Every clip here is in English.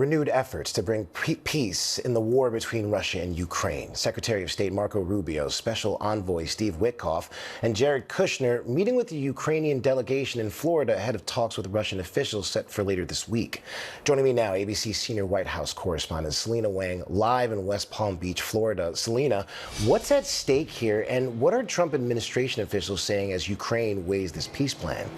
renewed efforts to bring peace in the war between Russia and Ukraine. Secretary of State Marco Rubio, Special Envoy Steve Witkoff, and Jared Kushner meeting with the Ukrainian delegation in Florida ahead of talks with Russian officials set for later this week. Joining me now, ABC senior White House correspondent Selena Wang, live in West Palm Beach, Florida. Selena, what's at stake here, and what are Trump administration officials saying as Ukraine weighs this peace plan?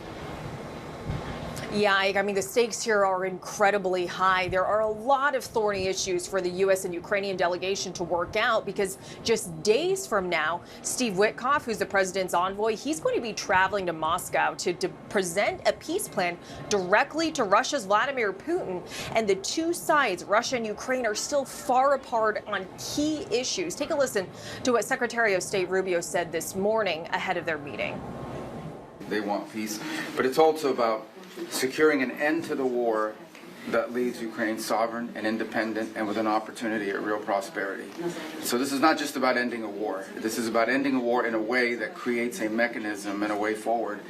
Yeah, I mean, the stakes here are incredibly high. There are a lot of thorny issues for the U.S. and Ukrainian delegation to work out because just days from now, Steve Witkoff, who's the president's envoy, he's going to be traveling to Moscow to present a peace plan directly to Russia's Vladimir Putin. And the two sides, Russia and Ukraine, are still far apart on key issues. Take a listen to what Secretary of State Rubio said this morning ahead of their meeting. They want peace, but it's also about securing an end to the war that leaves Ukraine sovereign and independent and with an opportunity at real prosperity. So this is not just about ending a war. This is about ending a war in a way that creates a mechanism and a way forward.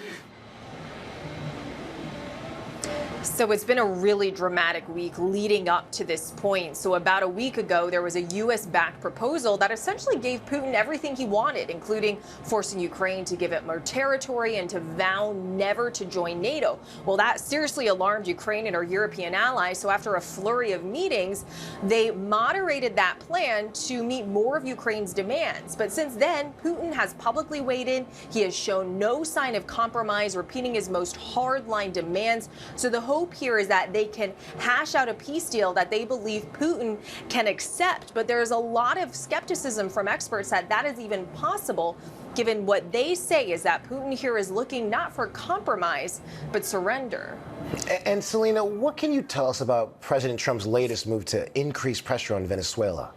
So it's been a really dramatic week leading up to this point. So about a week ago, there was a U.S.-backed proposal that essentially gave Putin everything he wanted, including forcing Ukraine to give it more territory and to vow never to join NATO. Well, that seriously alarmed Ukraine and our European allies. So after a flurry of meetings, they moderated that plan to meet more of Ukraine's demands. But since then, Putin has publicly weighed in. He has shown no sign of compromise, repeating his most hardline demands. So the hope here is that they can hash out a peace deal that they believe Putin can accept. But there's a lot of skepticism from experts that that is even possible, given what they say is that Putin here is looking not for compromise, but surrender. And Selena, what can you tell us about President Trump's latest move to increase pressure on Venezuela?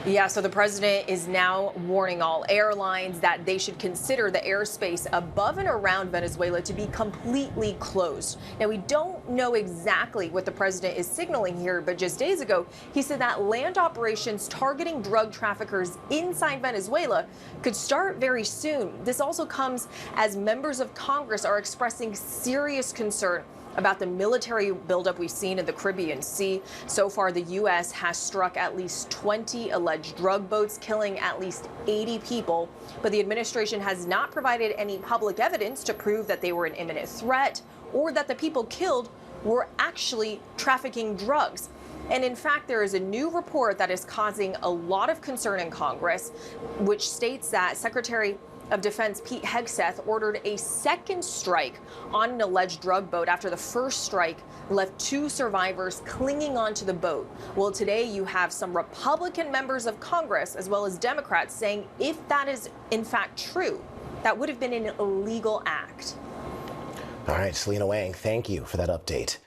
Yeah, so the president is now warning all airlines that they should consider the airspace above and around Venezuela to be completely closed. Now, we don't know exactly what the president is signaling here, but just days ago, he said that land operations targeting drug traffickers inside Venezuela could start very soon. This also comes as members of Congress are expressing serious concern about the military buildup we've seen in the Caribbean Sea. So far, the U.S. has struck at least 20 alleged drug boats, killing at least 80 people. But the administration has not provided any public evidence to prove that they were an imminent threat or that the people killed were actually trafficking drugs. And in fact, there is a new report that is causing a lot of concern in Congress, which states that Secretary of Defense Pete Hegseth ordered a second strike on an alleged drug boat after the first strike left two survivors clinging onto the boat. Well, today you have some Republican members of Congress as well as Democrats saying if that is in fact true, that would have been an illegal act. All right, Selena Wang, thank you for that update.